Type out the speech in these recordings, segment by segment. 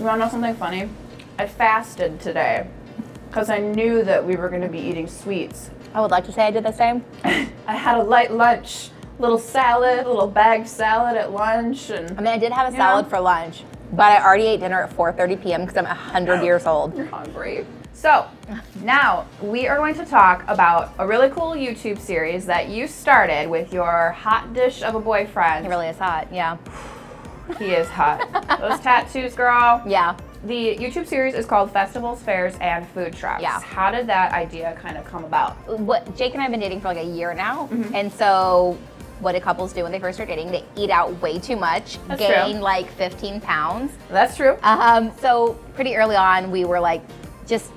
You wanna know something funny? I fasted today because I knew that we were gonna be eating sweets. I would like to say I did the same. I had a light lunch, little salad, a little bagged salad at lunch. And I mean, I did have a salad for lunch, but I already ate dinner at 4:30 p.m. because I'm 100 years old. You're hungry. So now we are going to talk about a really cool YouTube series that you started with your hot dish of a boyfriend. He really is hot, yeah. He is hot. Those tattoos, girl. Yeah. The YouTube series is called Festivals, Fairs, and Food Trucks. Yeah. How did that idea kind of come about? What Jake and I have been dating for like a year now, and so what do couples do when they first start dating? They eat out way too much, gain like 15 pounds. That's true. So pretty early on, we were like, just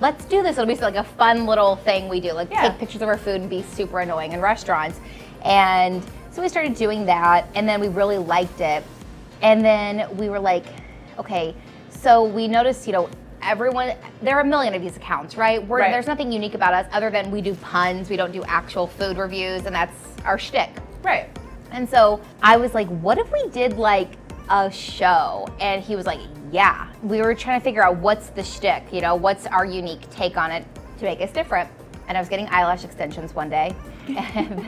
let's do this. It'll be like a fun little thing we do, like take pictures of our food and be super annoying in restaurants. And so we started doing that, and then we really liked it. And then we were like, okay, so we noticed, you know, everyone, there are a million of these accounts, right? There's nothing unique about us other than we do puns, we don't do actual food reviews, and that's our shtick. Right. And so I was like, what if we did like a show? And he was like, yeah. We were trying to figure out what's the shtick, you know, what's our unique take on it to make us different. And I was getting eyelash extensions one day, and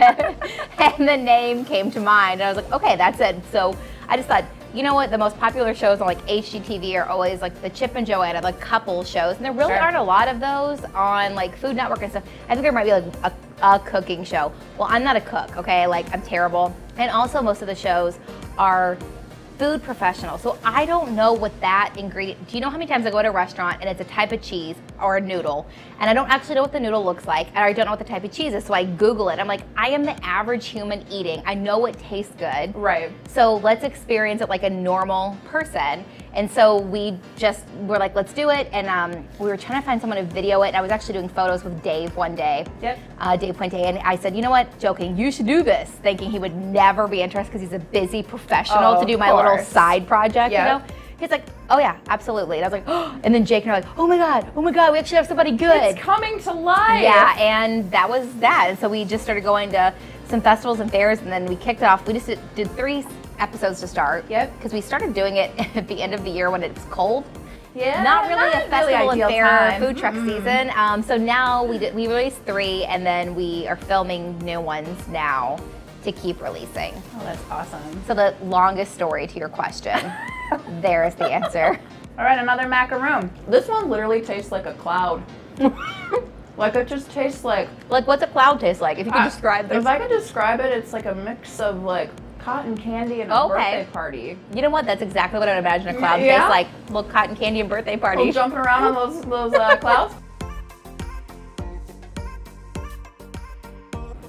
the name came to mind. And I was like, okay, that's it. So I just thought, you know what, the most popular shows on like HGTV are always like the Chip and Joanna, like couple shows. And there really aren't a lot of those on like Food Network and stuff. I think there might be like a cooking show. Well, I'm not a cook, okay? Like, I'm terrible. And also most of the shows are food professional. So I don't know what that ingredient, do you know how many times I go to a restaurant and it's a type of cheese or a noodle, and I don't actually know what the noodle looks like, and I don't know what the type of cheese is, so I Google it. I'm like, I am the average human eating. I know it tastes good. Right. So let's experience it like a normal person. And so we just were like, let's do it. And we were trying to find someone to video it. And I was actually doing photos with Dave one day. Yep. Dave Puente. And I said, you know what, joking, you should do this. Thinking he would never be interested because he's a busy professional to do my little side project, you know? He's like, oh yeah, absolutely. And I was like, oh, and then Jake and I were like, oh my God, we actually have somebody good. It's coming to life. Yeah, and that was that. And so we just started going to some festivals and fairs, and then we kicked it off. We just did 3 episodes to start. Yep. Because we started doing it at the end of the year when it's cold. Yeah. Not really a festival and fair food truck season. So now we released 3, and then we are filming new ones now to keep releasing. Oh, that's awesome. So the longest story to your question, there's the answer. All right, another macaroon. This one literally tastes like a cloud. Like it just tastes like what's a cloud taste like? If you could describe this. If I could describe it, it's like a mix of like cotton candy and a birthday party. You know what? That's exactly what I'd imagine a cloud tastes like. Little cotton candy and birthday party. Jumping around on those clouds.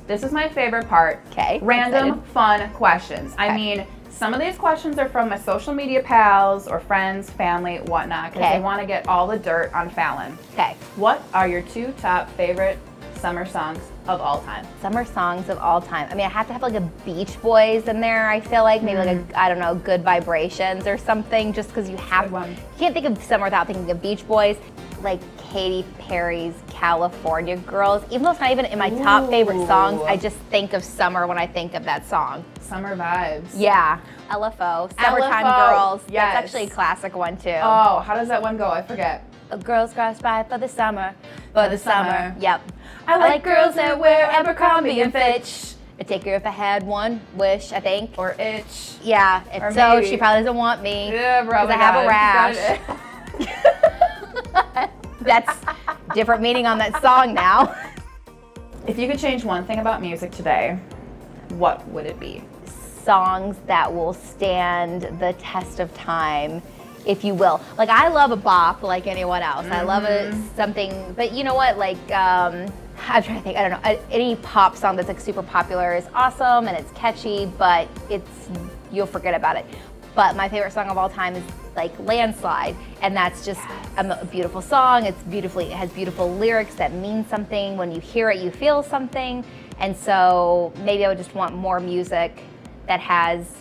This is my favorite part. Okay. Random fun questions. I mean, some of these questions are from my social media pals or friends, family, whatnot, because they want to get all the dirt on Falen. Okay. What are your 2 top favorite summer songs of all time? Summer songs of all time. I mean, I have to have like a Beach Boys in there, I feel like. Maybe like a, I don't know, Good Vibrations or something, just because you have, you can't think of summer without thinking of Beach Boys. Like Katy Perry's California Girls. Even though it's not even in my top favorite songs, I just think of summer when I think of that song. Summer vibes. Yeah. LFO, Summertime Girls. Yes. That's actually a classic one too. Oh, how does that one go? I forget. Girls cross by for the summer, for the summer. Yep. I like girls that wear Abercrombie and Fitch. I'd take her if I had one wish, I think. Or itch. Yeah, or so maybe. She probably doesn't want me. Yeah, probably. Because I have a rash. That's different meaning on that song now. If you could change one thing about music today, what would it be? Songs that will stand the test of time, if you will. Like, I love a bop like anyone else. I love something, but you know what, like, I'm trying to think, I don't know, any pop song that's like super popular is awesome and it's catchy, but you'll forget about it. But my favorite song of all time is like Landslide, and that's just a beautiful song. It has beautiful lyrics that mean something. When you hear it, you feel something. And so maybe I would just want more music that has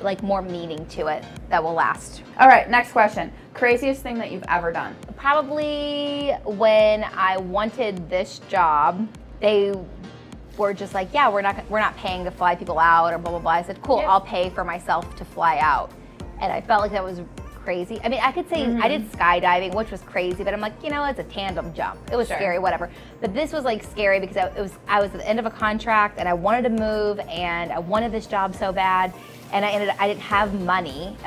like more meaning to it that will last. All right, next question. Craziest thing that you've ever done? Probably when I wanted this job, they were just like, yeah, we're not paying to fly people out or blah, blah, blah. I said, cool, I'll pay for myself to fly out. And I felt like that was crazy. I mean, I could say I did skydiving, which was crazy, but I'm like, you know, it's a tandem jump. It was scary, whatever. But this was like scary because I was at the end of a contract and I wanted to move and I wanted this job so bad. And I didn't have money.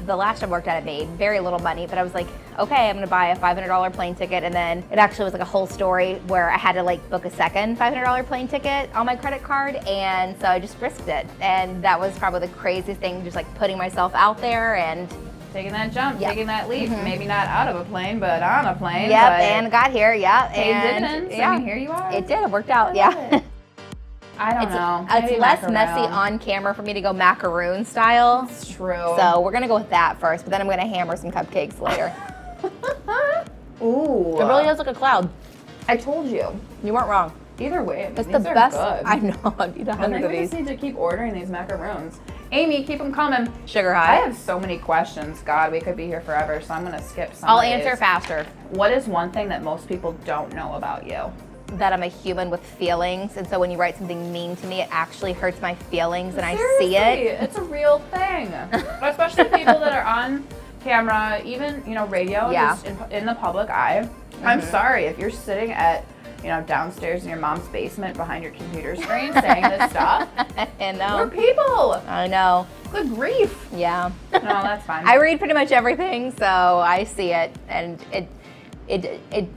The last job I worked at, I made very little money, but I was like, okay, I'm gonna buy a $500 plane ticket. And then it actually was like a whole story where I had to like book a second $500 plane ticket on my credit card. And so I just risked it. And that was probably the craziest thing, just like putting myself out there and taking that jump, taking that leap. Maybe not out of a plane, but on a plane. Yep, and got here, Paid dividends. Yeah. I mean, here you are. It did, it worked out, yeah. I don't know. It's less messy on camera for me to go macaroon style. It's true. So we're gonna go with that first, but then I'm gonna hammer some cupcakes later. Ooh. It really does look like a cloud. I told you. You weren't wrong. Either way, it's the best. Good. I know. I need 100 of these. We just need to keep ordering these macaroons. Amy, keep them coming. Sugar high. I have so many questions. God, we could be here forever, so I'm gonna skip some. I'll answer faster. What is one thing that most people don't know about you? That I'm a human with feelings, and so when you write something mean to me, it actually hurts my feelings, and Seriously, I see it. It's a real thing. Especially people that are on camera, even radio, just in the public eye. I'm sorry if you're sitting at downstairs in your mom's basement behind your computer screen saying this stuff. I know. We're people. I know. Good grief. Yeah. No, that's fine. I read pretty much everything, so I see it, and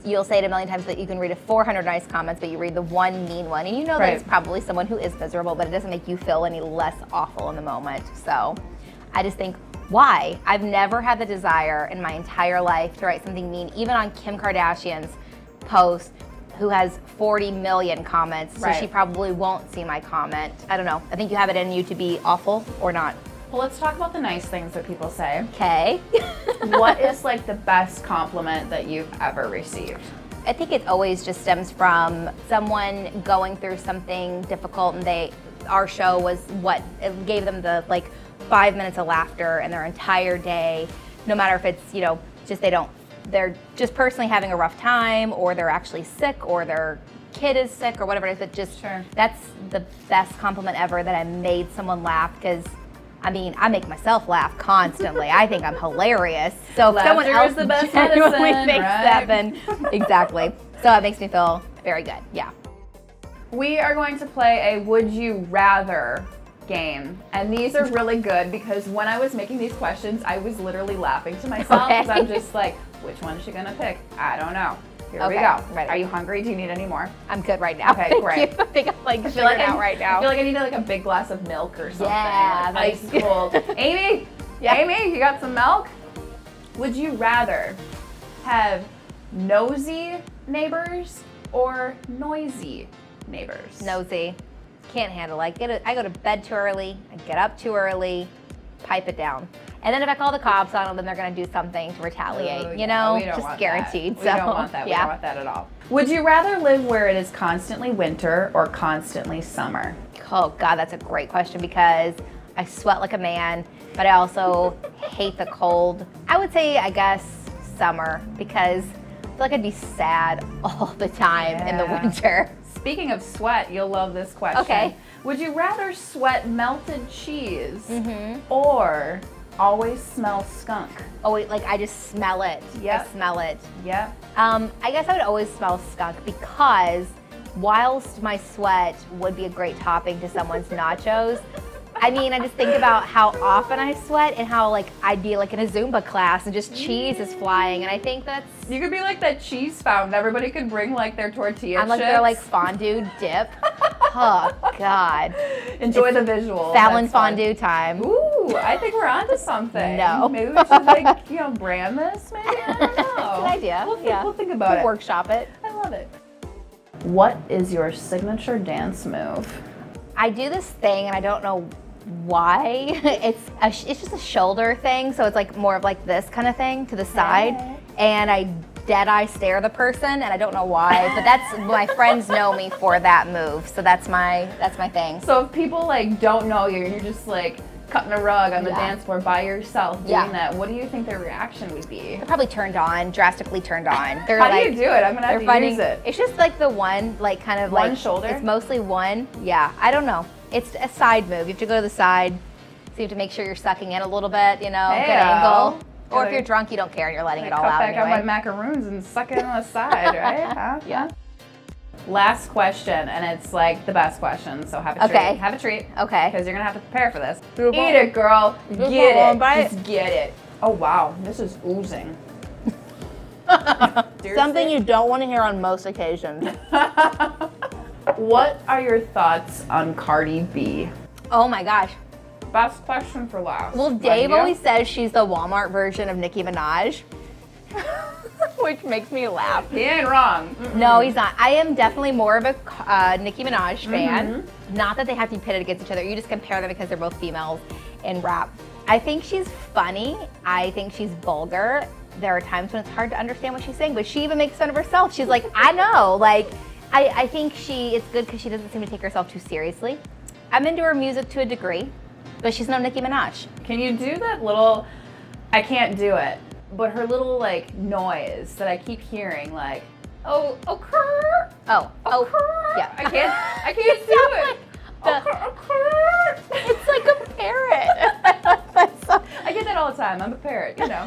you'll say it a million times that you can read 400 nice comments, but you read the one mean one, and you know that it's probably someone who is miserable, but it doesn't make you feel any less awful in the moment. So I just think, why? I've never had the desire in my entire life to write something mean, even on Kim Kardashian's post, who has 40 million comments, so she probably won't see my comment. I don't know. I think you have it in you to be awful or not. Well, let's talk about the nice things that people say. Okay. What is like the best compliment that you've ever received? I think it always just stems from someone going through something difficult, and our show was what it gave them the 5 minutes of laughter in their entire day, no matter if it's they're just personally having a rough time, or they're actually sick, or their kid is sick, or whatever it is. But just that's the best compliment ever, that I made someone laugh, because I mean, I make myself laugh constantly. I think I'm hilarious. So if someone else the best genuinely medicine, thinks that, then exactly. So it makes me feel very good. Yeah. We are going to play a Would You Rather game, and these are really good because when I was making these questions, I was literally laughing to myself because I'm just like, which one is she gonna pick? I don't know. Here we go. Ready. Are you hungry? Do you need any more? I'm good right now. Okay, great. I think I'm figuring out right now. I feel like I need a big glass of milk or something. Yeah, ice cold. Amy, Amy, you got some milk? Would you rather have nosy neighbors or noisy neighbors? Nosy. Can't handle it. I go to bed too early. I get up too early. Pipe it down. And then if I call the cops on them, then they're going to do something to retaliate. We don't just want guaranteed. That. We don't want that. We don't want that at all. Would you rather live where it is constantly winter or constantly summer? Oh God, that's a great question, because I sweat like a man, but I also hate the cold. I would say, I guess, summer, because I feel like I'd be sad all the time in the winter. Speaking of sweat, you'll love this question. Okay. Would you rather sweat melted cheese or always smell skunk? Oh wait, I just smell it. Yep. I smell it. Yep. I guess I would always smell skunk, because whilst my sweat would be a great topping to someone's nachos, I mean, I just think about how often I sweat and how I'd be in a Zumba class and just cheese is flying, and I think that's... You could be like that cheese fountain. Everybody could bring their tortilla chips. I'm their fondue dip. Oh God. Enjoy the visual. Falen fondue time. Ooh, I think we're onto something. No. Maybe we should brand this, maybe? I don't know. Good idea. We'll think about it. Workshop it. I love it. What is your signature dance move? I do this thing, and I don't know why. It's just a shoulder thing, so it's more of this kind of thing to the side, and I dead-eye stare the person, and I don't know why, but that's my friends know me for that move, so that's my thing. So if people don't know you, and you're just cutting a rug on the dance floor by yourself doing that, what do you think their reaction would be? They're probably turned on, drastically turned on. They're How do you do it? I'm gonna have to use it. It's just the one, kind of one shoulder? It's mostly one. Yeah, I don't know. It's a side move. You have to go to the side, so you have to make sure you're sucking in a little bit, good angle. Or if you're drunk, you don't care and you're letting it all cut out back anyway. on my macaroons and suck it on the side, right? Huh? Yeah. Last question, and it's like the best question, so have a treat. Okay. Have a treat. Okay. Because you're gonna have to prepare for this. Do a Eat bite. it, girl. Just Get one it. bite. Just get it. Oh wow, this is oozing. Something you don't want to hear on most occasions. What are your thoughts on Cardi B? Oh my gosh. Best question for last. Well, Dave always says she's the Walmart version of Nicki Minaj, which makes me laugh. He ain't wrong. No, he's not. I am definitely more of a Nicki Minaj fan. Not that they have to be pitted against each other. You just compare them because they're both females in rap. I think she's funny. I think she's vulgar. There are times when it's hard to understand what she's saying, but she even makes fun of herself. She's like, I know. Like, I think it's good because she doesn't seem to take herself too seriously. I'm into her music to a degree, but she's no Nicki Minaj. Can you do that little, I can't do it, but her little like noise that I keep hearing, like, oh, crrr, crrr. Yeah. I can't do it. Crrr. It's like a parrot. I get that all the time. I'm a parrot, you know.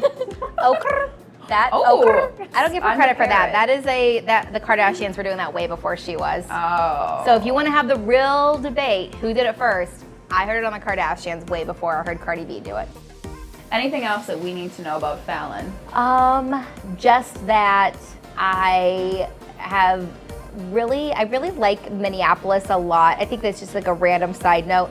That. Oh. I don't give her I'm credit a for that. parrot. That is the Kardashians were doing that way before she was. Oh. So if you want to have the real debate, who did it first? I heard it on the Kardashians way before I heard Cardi B do it. Anything else that we need to know about Falen? Just that I really like Minneapolis a lot. I think that's just like a random side note.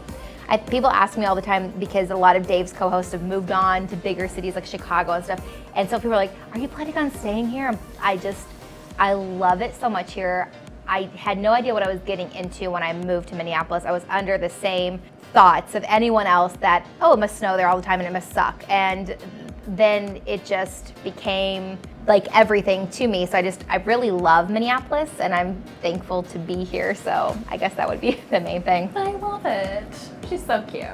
People ask me all the time because a lot of Dave's co-hosts have moved on to bigger cities like Chicago and stuff. And so people are like, are you planning on staying here? I love it so much here. I had no idea what I was getting into when I moved to Minneapolis. I was under the same thoughts of anyone else that, oh, it must snow there all the time and it must suck. And then it just became like everything to me. So I really love Minneapolis and I'm thankful to be here. So I guess that would be the main thing. I love it. She's so cute.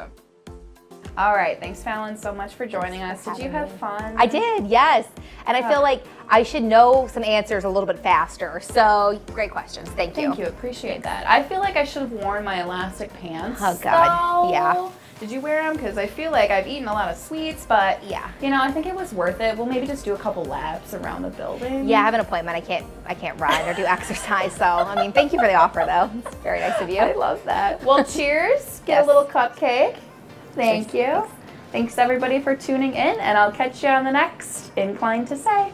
All right, thanks Falen so much for joining us. Did you have fun? I did, yes. And I feel like I should know some answers a little bit faster. So great questions, thank you. Thank you, appreciate that. I feel like I should have worn my elastic pants. Oh God, though. yeah. Did you wear them? Because I feel like I've eaten a lot of sweets, but yeah, you know, I think it was worth it. We'll maybe just do a couple laps around the building. Yeah, I have an appointment. I can't ride or do exercise. So I mean, thank you for the offer though. It's very nice of you. I love that. Well, cheers. Get a little cupcake. Thank you. Thanks everybody for tuning in, and I'll catch you on the next Inclined to Say.